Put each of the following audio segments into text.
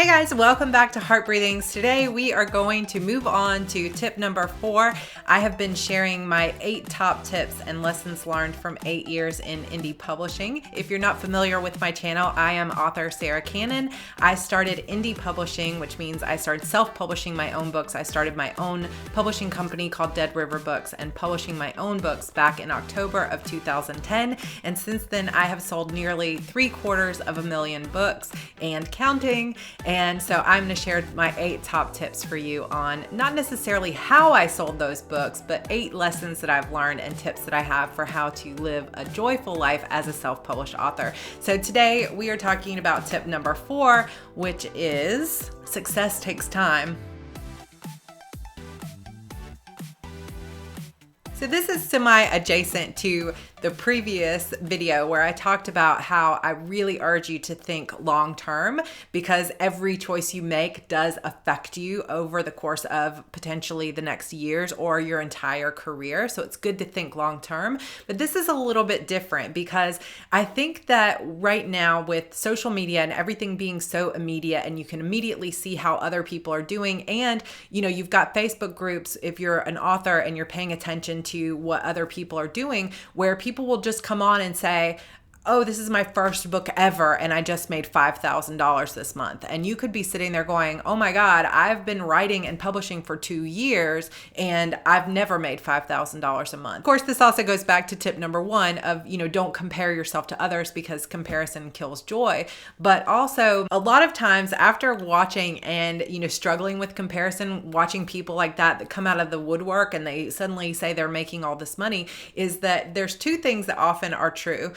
Hey guys, welcome back to Heart Breathings. Today we are going to move on to tip number 4. I have been sharing my 8 top tips and lessons learned from 8 years in indie publishing. If you're not familiar with my channel, I am author Sarra Cannon. I started indie publishing, which means I started self-publishing my own books. I started my own publishing company called Dead River Books and publishing my own books back in October of 2010. And since then, I have sold nearly 750,000 books and counting. And so I'm going to share my 8 top tips for you on not necessarily how I sold those books, but 8 lessons that I've learned and tips that I have for how to live a joyful life as a self-published author. So today we are talking about tip number 4, which is success takes time. So this is semi-adjacent to the previous video where I talked about how I really urge you to think long-term, because every choice you make does affect you over the course of potentially the next years or your entire career. So it's good to think long-term, but this is a little bit different because I think that right now with social media and everything being so immediate and you can immediately see how other people are doing, and you've got Facebook groups if you're an author and you're paying attention to what other people are doing, where people will just come on and say, oh, this is my first book ever, and I just made $5,000 this month. And you could be sitting there going, oh my God, I've been writing and publishing for 2 years, and I've never made $5,000 a month. Of course, this also goes back to tip number 1 of, don't compare yourself to others because comparison kills joy. But also, a lot of times after watching and, struggling with comparison, watching people like that come out of the woodwork and they suddenly say they're making all this money, is that there's 2 things that often are true.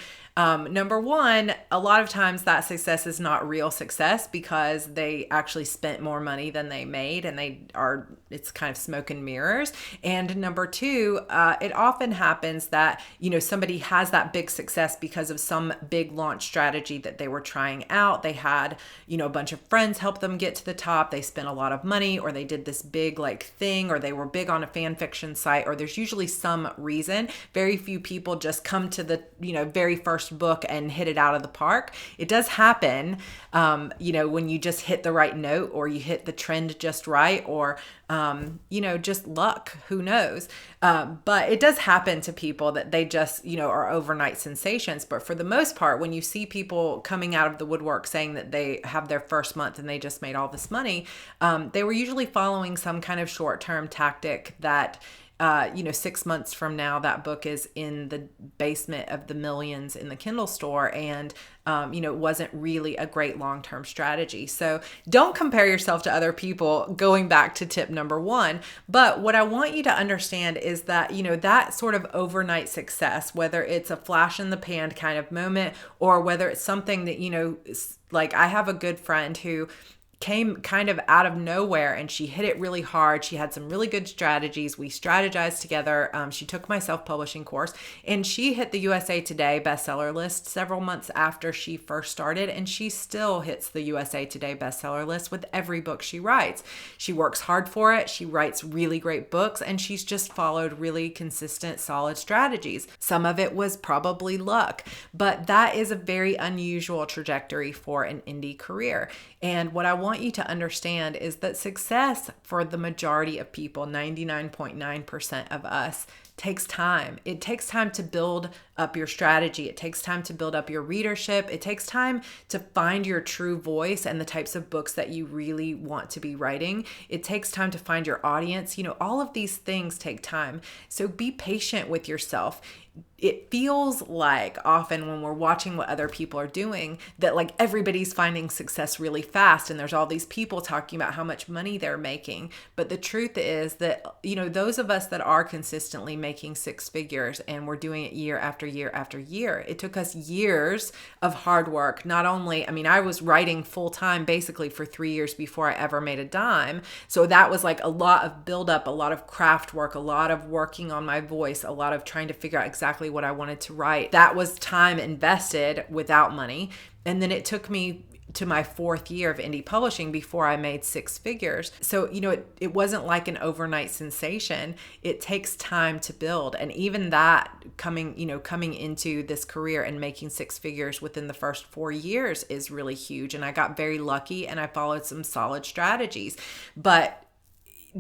Number 1, a lot of times that success is not real success because they actually spent more money than they made, and it's kind of smoke and mirrors. And number 2, it often happens that, somebody has that big success because of some big launch strategy that they were trying out. They had, a bunch of friends help them get to the top. They spent a lot of money, or they did this big thing, or they were big on a fan fiction site, or there's usually some reason. Very few people just come to the, very first book and hit it out of the park. It does happen, when you just hit the right note, or you hit the trend just right, or, just luck, who knows? But it does happen to people that they just, are overnight sensations. But for the most part, when you see people coming out of the woodwork saying that they have their first month and they just made all this money, they were usually following some kind of short-term tactic that 6 months from now, that book is in the basement of the millions in the Kindle store, and it wasn't really a great long-term strategy. So don't compare yourself to other people, going back to tip number 1. But what I want you to understand is that, that sort of overnight success, whether it's a flash in the pan kind of moment, or whether it's something that, I have a good friend who came kind of out of nowhere, and she hit it really hard. She had some really good strategies. We strategized together. She took my self-publishing course, and she hit the USA Today bestseller list several months after she first started, and she still hits the USA Today bestseller list with every book she writes. She works hard for it. She writes really great books, and she's just followed really consistent, solid strategies. Some of it was probably luck, but that is a very unusual trajectory for an indie career. And what I want you to understand is that success for the majority of people, 99.9% of us, takes time. It takes time to build up your strategy. It takes time to build up your readership. It takes time to find your true voice and the types of books that you really want to be writing. It takes time to find your audience. All of these things take time. So be patient with yourself. It feels like often when we're watching what other people are doing that everybody's finding success really fast, and there's all these people talking about how much money they're making. But the truth is that, those of us that are consistently making 6 figures, and we're doing it year after year after year, it took us years of hard work. Not only, I was writing full time basically for 3 years before I ever made a dime. So that was a lot of buildup, a lot of craft work, a lot of working on my voice, a lot of trying to figure out exactly what I wanted to write. That was time invested without money. And then it took me to my 4th year of indie publishing before I made 6 figures. So, it wasn't like an overnight sensation. It takes time to build. And even that coming into this career and making 6 figures within the first 4 years is really huge. And I got very lucky and I followed some solid strategies. But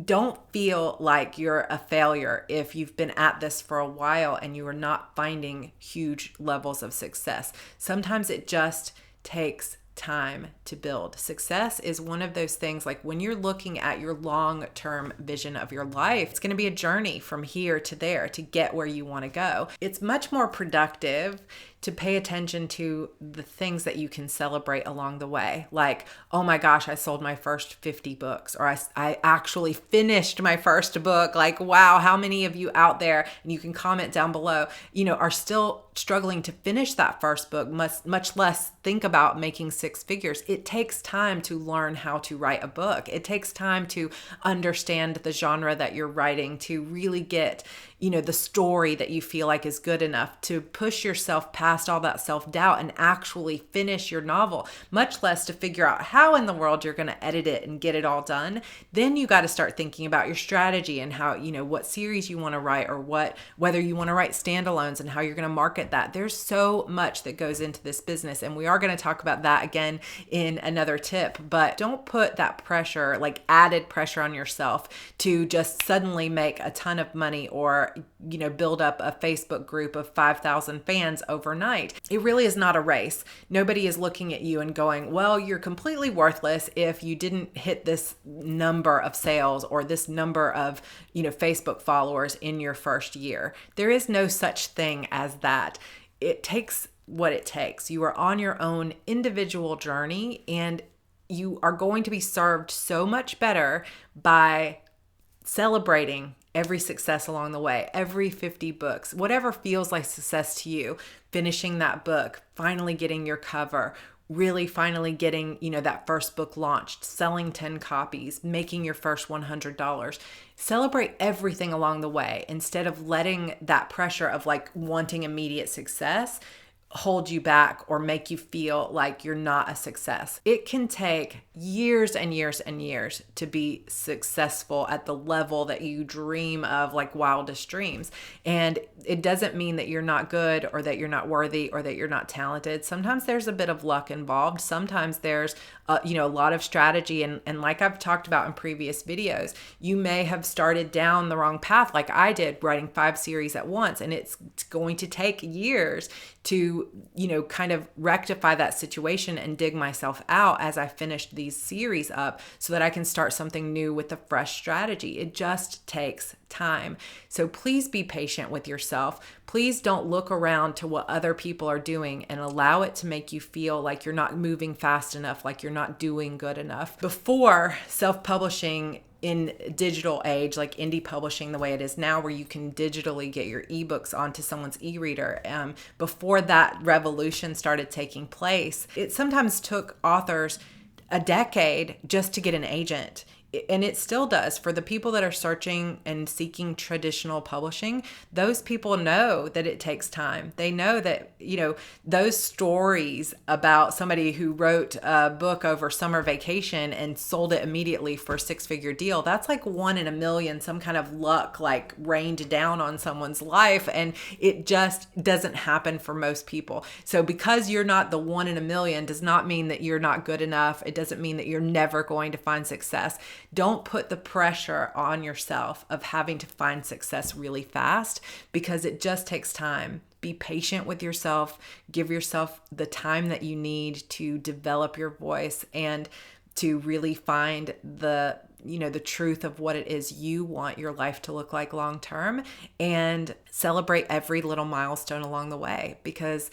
don't feel like you're a failure if you've been at this for a while and you are not finding huge levels of success. Sometimes it just takes time to build. Success is one of those things, like when you're looking at your long-term vision of your life, it's going to be a journey from here to there to get where you want to go. It's much more productive to pay attention to the things that you can celebrate along the way. Like, oh my gosh, I sold my first 50 books, or I actually finished my first book. Like, wow, how many of you out there, and you can comment down below, are still struggling to finish that first book, much less think about making 6 figures. It takes time to learn how to write a book. It takes time to understand the genre that you're writing, to really get, the story that you feel like is good enough to push yourself past all that self-doubt and actually finish your novel, much less to figure out how in the world you're going to edit it and get it all done. Then you got to start thinking about your strategy and how, what series you want to write, or whether you want to write standalones and how you're going to market that. There's so much that goes into this business, and we are going to talk about that again in another tip. But don't put that pressure, like added pressure on yourself to just suddenly make a ton of money, or build up a Facebook group of 5,000 fans overnight. It really is not a race. Nobody is looking at you and going, well, you're completely worthless if you didn't hit this number of sales or this number of, Facebook followers in your first year. There is no such thing as that. It takes what it takes. You are on your own individual journey, and you are going to be served so much better by celebrating every success along the way, every 50 books, whatever feels like success to you, finishing that book, finally getting your cover, really finally getting, that first book launched, selling 10 copies, making your first $100. Celebrate everything along the way instead of letting that pressure of like wanting immediate success hold you back or make you feel like you're not a success. It can take years and years and years to be successful at the level that you dream of, like wildest dreams. And it doesn't mean that you're not good, or that you're not worthy, or that you're not talented. Sometimes there's a bit of luck involved. Sometimes there's a lot of strategy. And like I've talked about in previous videos, you may have started down the wrong path, like I did, writing 5 series at once. And it's going to take years to, kind of rectify that situation and dig myself out as I finished these series up so that I can start something new with a fresh strategy. It just takes time. So please be patient with yourself. Please don't look around to what other people are doing and allow it to make you feel like you're not moving fast enough, like you're not doing good enough. Before self-publishing in digital age, like indie publishing the way it is now, where you can digitally get your ebooks onto someone's e-reader, before that revolution started taking place, it sometimes took authors a decade just to get an agent. And it still does for the people that are searching and seeking traditional publishing. Those people know that it takes time. They know that, those stories about somebody who wrote a book over summer vacation and sold it immediately for a 6-figure deal, that's like 1 in a million, some kind of luck like rained down on someone's life. And it just doesn't happen for most people. So because you're not the 1 in a million does not mean that you're not good enough. It doesn't mean that you're never going to find success. Don't put the pressure on yourself of having to find success really fast, because it just takes time. Be patient with yourself. Give yourself the time that you need to develop your voice and to really find the truth of what it is you want your life to look like long term, and celebrate every little milestone along the way, because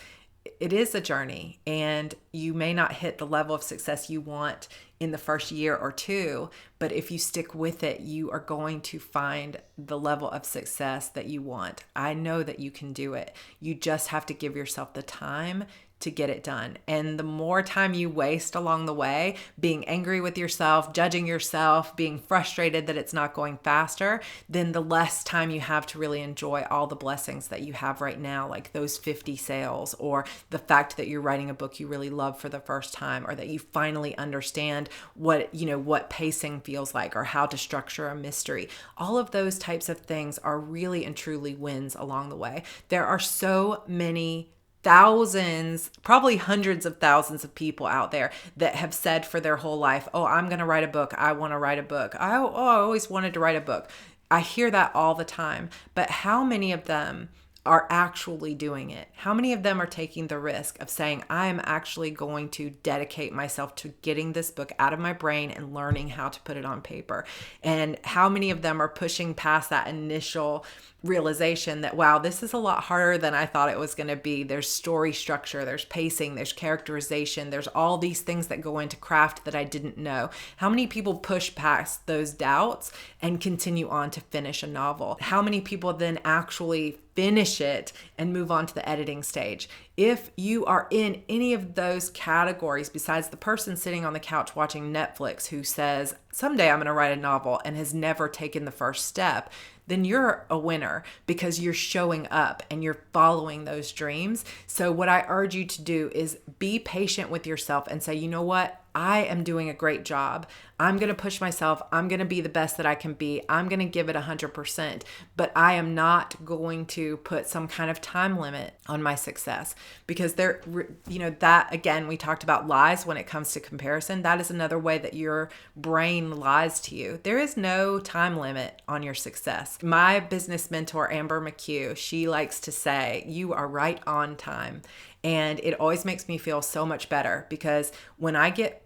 it is a journey, and you may not hit the level of success you want in the first year or 2, but if you stick with it, you are going to find the level of success that you want. I know that you can do it. You just have to give yourself the time to get it done. And the more time you waste along the way, being angry with yourself, judging yourself, being frustrated that it's not going faster, then the less time you have to really enjoy all the blessings that you have right now, like those 50 sales, or the fact that you're writing a book you really love for the first time, or that you finally understand what pacing feels like, or how to structure a mystery. All of those types of things are really and truly wins along the way. There are so many thousands, probably hundreds of thousands of people out there that have said for their whole life, oh, I'm going to write a book. I want to write a book. I always wanted to write a book. I hear that all the time. But how many of them are actually doing it? How many of them are taking the risk of saying, I am actually going to dedicate myself to getting this book out of my brain and learning how to put it on paper? And how many of them are pushing past that initial realization that, wow, this is a lot harder than I thought it was going to be. There's story structure, there's pacing, there's characterization, there's all these things that go into craft that I didn't know. How many people push past those doubts and continue on to finish a novel? How many people then actually finish it and move on to the editing stage? If you are in any of those categories, besides the person sitting on the couch watching Netflix who says, someday I'm going to write a novel, and has never taken the first step, then you're a winner, because you're showing up and you're following those dreams. So what I urge you to do is be patient with yourself and say, you know what? I am doing a great job. I'm going to push myself. I'm going to be the best that I can be. I'm going to give it 100%, but I am not going to put some kind of time limit on my success, because that again, we talked about lies when it comes to comparison. That is another way that your brain lies to you. There is no time limit on your success. My business mentor, Amber McHugh, she likes to say, you are right on time. And it always makes me feel so much better, because when I get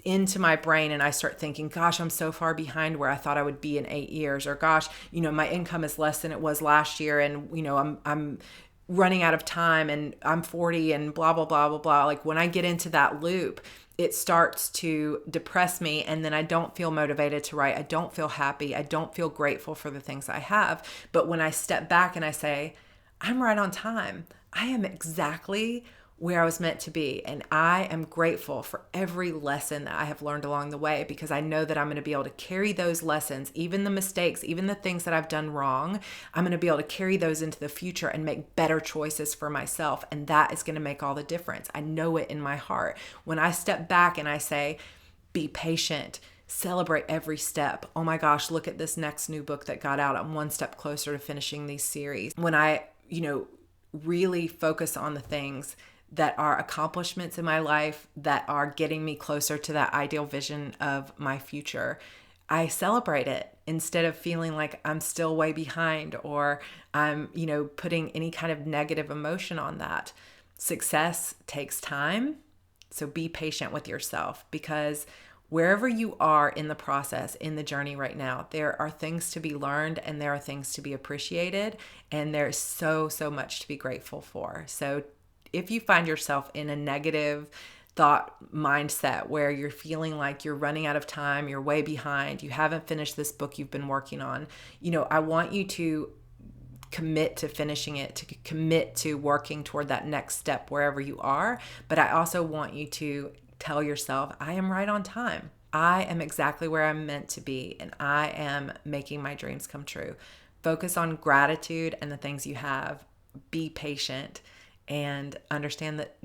into my brain and I start thinking, gosh, I'm so far behind where I thought I would be in 8 years, or gosh, my income is less than it was last year, and I'm running out of time, and I'm 40 and blah, blah, blah, blah, blah. Like when I get into that loop, it starts to depress me, and then I don't feel motivated to write. I don't feel happy. I don't feel grateful for the things I have. But when I step back and I say, I'm right on time, I am exactly where I was meant to be. And I am grateful for every lesson that I have learned along the way, because I know that I'm going to be able to carry those lessons, even the mistakes, even the things that I've done wrong. I'm going to be able to carry those into the future and make better choices for myself. And that is going to make all the difference. I know it in my heart. When I step back and I say, be patient, celebrate every step. Oh my gosh, look at this next new book that got out. I'm one step closer to finishing these series. When I, really focus on the things that are accomplishments in my life that are getting me closer to that ideal vision of my future, I celebrate it instead of feeling like I'm still way behind, or I'm, putting any kind of negative emotion on that. Success takes time. So be patient with yourself, because wherever you are in the process, in the journey right now, there are things to be learned, and there are things to be appreciated, and there's so, so much to be grateful for. So if you find yourself in a negative thought mindset where you're feeling like you're running out of time, you're way behind, you haven't finished this book you've been working on, I want you to commit to finishing it, to commit to working toward that next step wherever you are. But I also want you to tell yourself, I am right on time. I am exactly where I'm meant to be, and I am making my dreams come true. Focus on gratitude and the things you have. Be patient, and understand that,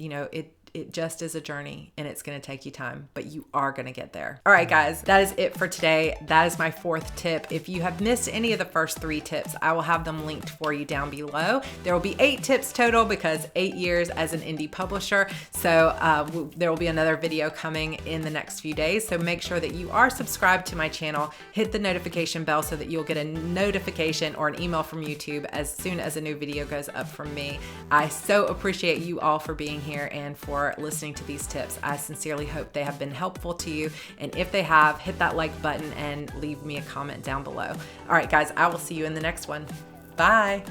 it just is a journey, and it's going to take you time, but you are going to get there. All right, guys, that is it for today. That is my 4th tip. If you have missed any of the first 3 tips, I will have them linked for you down below. There will be 8 tips total, because 8 years as an indie publisher. So there will be another video coming in the next few days. So make sure that you are subscribed to my channel. Hit the notification bell so that you'll get a notification or an email from YouTube as soon as a new video goes up from me. I so appreciate you all for being here and for listening to these tips. I sincerely hope they have been helpful to you. And if they have, hit that like button and leave me a comment down below. All right, guys, I will see you in the next one. Bye.